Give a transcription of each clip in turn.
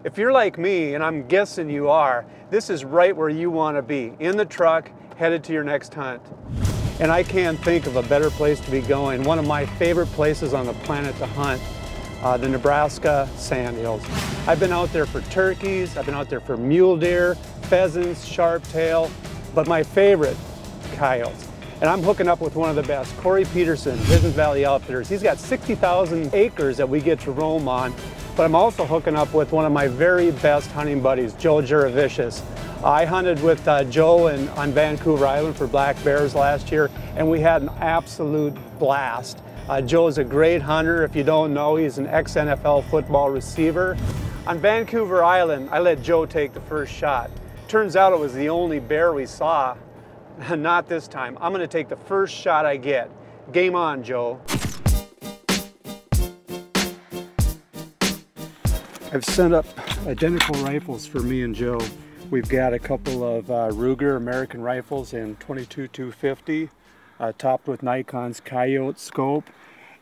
If you're like me, and I'm guessing you are, this is right where you want to be, in the truck, headed to your next hunt. And I can't think of a better place to be going. One of my favorite places on the planet to hunt, the Nebraska sandhills. I've been out there for turkeys, I've been out there for mule deer, pheasants, sharptail, but my favorite, coyotes. And I'm hooking up with one of the best, Corey Peterson, Business Valley Outfitters. He's got 60,000 acres that we get to roam on, but I'm also hooking up with one of my very best hunting buddies, Joe Jurevicius. I hunted with Joe on Vancouver Island for black bears last year, and we had an absolute blast. Joe's a great hunter. If you don't know, he's an ex-NFL football receiver. On Vancouver Island, I let Joe take the first shot. Turns out it was the only bear we saw. Not this time. I'm gonna take the first shot I get. Game on, Joe. I've set up identical rifles for me and Joe. We've got a couple of Ruger American rifles in 22-250, topped with Nikon's Coyote scope,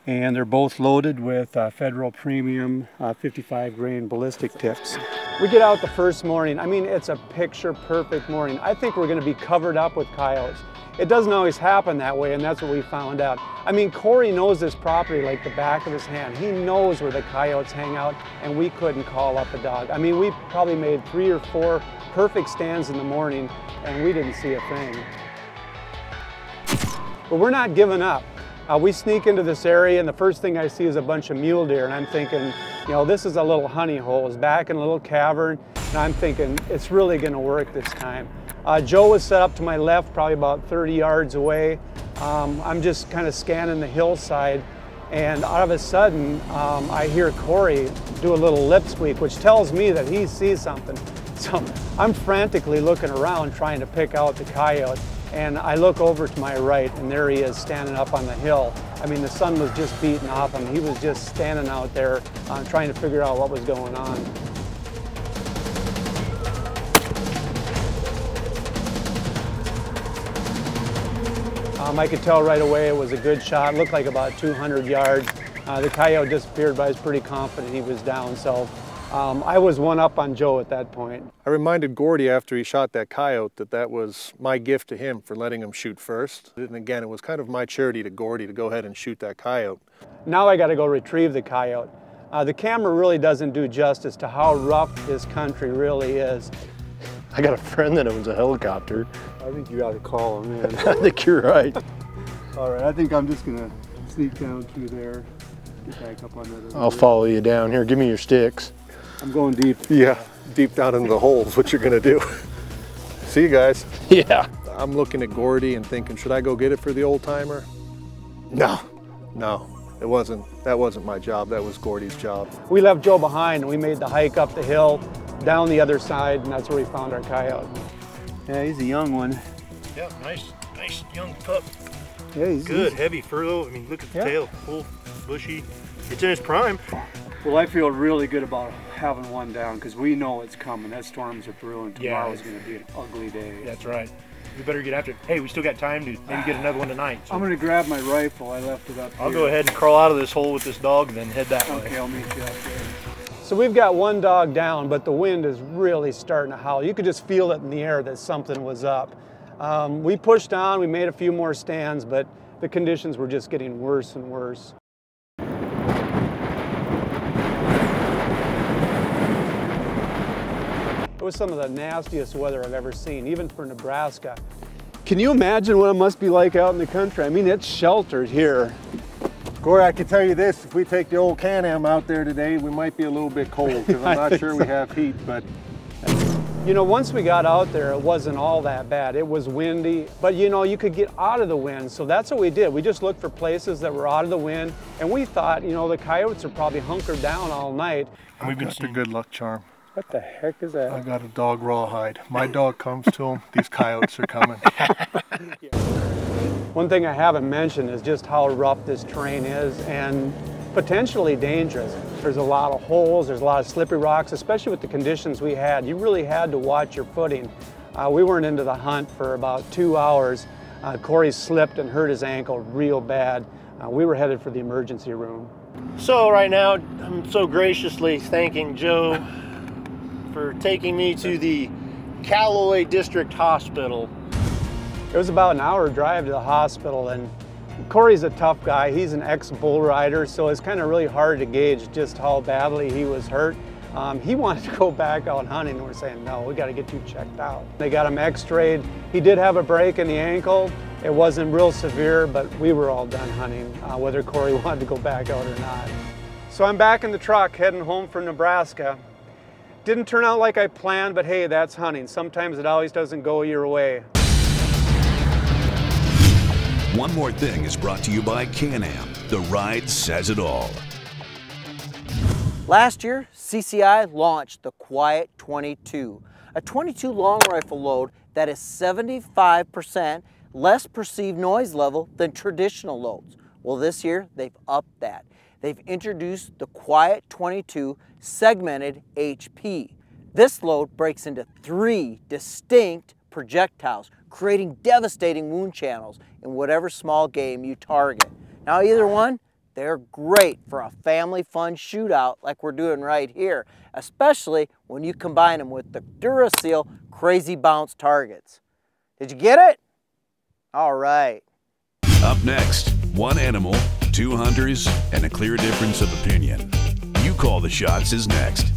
and they're both loaded with Federal Premium 55 grain ballistic tips. We get out the first morning. I mean, it's a picture perfect morning. I think we're gonna be covered up with coyotes. It doesn't always happen that way, and that's what we found out. I mean, Corey knows this property like the back of his hand. He knows where the coyotes hang out, and we couldn't call up a dog. I mean, we probably made 3 or 4 perfect stands in the morning, and we didn't see a thing. But we're not giving up. We sneak into this area, and the first thing I see is a bunch of mule deer, and I'm thinking, you know, this is a little honey hole. It's back in a little cavern, and I'm thinking it's really gonna work this time. Joe was set up to my left, probably about 30 yards away. I'm just kind of scanning the hillside, and all of a sudden, I hear Corey do a little lip squeak, which tells me that he sees something. So I'm frantically looking around, trying to pick out the coyote. And I look over to my right, and there he is standing up on the hill. I mean, the sun was just beating off him. He was just standing out there trying to figure out what was going on. I could tell right away it was a good shot. It looked like about 200 yards. The coyote disappeared, but I was pretty confident he was down. So I was one up on Joe at that point. I reminded Gordy after he shot that coyote that that was my gift to him for letting him shoot first. And again, it was kind of my charity to Gordy to go ahead and shoot that coyote. Now I got to go retrieve the coyote. The camera really doesn't do justice to how rough this country really is. I got a friend that owns a helicopter. I think you ought to call him in. I think you're right. All right, I think I'm just gonna sneak down through there, get back up on that. I'll follow you down here. Give me your sticks. I'm going deep. Yeah, deep down into the holes, what you're gonna do. See you guys. Yeah. I'm looking at Gordy and thinking, should I go get it for the old timer? No, it wasn't. That wasn't my job. That was Gordy's job. We left Joe behind, and we made the hike up the hill, down the other side, and that's where we found our coyote. Yeah, he's a young one. Yeah, nice young pup. Yeah, he's good, heavy fur though. I mean, look at the tail, full, bushy. It's in its prime. Well, I feel really good about having one down because we know it's coming. That storms are brewing. Tomorrow's going to be an ugly day. That's right. We better get after it. Hey, we still got time to maybe get another one tonight. So. I'm going to grab my rifle. I left it up here. I'll go ahead and crawl out of this hole with this dog and then head that way. Okay, I'll meet you out there. So we've got one dog down, but the wind is really starting to howl. You could just feel it in the air that something was up. We pushed on, we made a few more stands, but the conditions were just getting worse and worse. It was some of the nastiest weather I've ever seen, even for Nebraska. Can you imagine what it must be like out in the country? I mean, it's sheltered here. Corey, I can tell you this, if we take the old Can-Am out there today, we might be a little bit cold because I'm not sure we have heat, but... You know, once we got out there, it wasn't all that bad. It was windy, but you know, you could get out of the wind, so that's what we did. We just looked for places that were out of the wind, and we thought, you know, the coyotes are probably hunkered down all night. We've got the good luck charm. What the heck is that? I got a dog rawhide. My dog comes to him, these coyotes are coming. One thing I haven't mentioned is just how rough this terrain is and potentially dangerous. There's a lot of holes, there's a lot of slippery rocks, especially with the conditions we had. You really had to watch your footing. We weren't into the hunt for about 2 hours. Corey slipped and hurt his ankle real bad. We were headed for the emergency room. So right now, I'm so graciously thanking Joe for taking me to the Callaway District Hospital. It was about an hour drive to the hospital, and Corey's a tough guy. He's an ex-bull rider, so it's kind of really hard to gauge just how badly he was hurt. He wanted to go back out hunting, and we're saying, no, we got to get you checked out. They got him x-rayed. He did have a break in the ankle. It wasn't real severe, but we were all done hunting, whether Corey wanted to go back out or not. So I'm back in the truck heading home from Nebraska. Didn't turn out like I planned, but hey, that's hunting. Sometimes it always doesn't go your way. One More Thing is brought to you by Can-Am. The ride says it all. Last year, CCI launched the Quiet 22, a 22 long rifle load that is 75% less perceived noise level than traditional loads. Well, this year, they've upped that. They've introduced the Quiet 22 segmented HP. This load breaks into 3 distinct projectiles, creating devastating wound channels in whatever small game you target. Now, either one, they're great for a family fun shootout like we're doing right here, especially when you combine them with the Duracell Crazy Bounce targets. Did you get it? All right. Up next, 1 animal, 2 hunters, and a clear difference of opinion. You Call the Shots is next.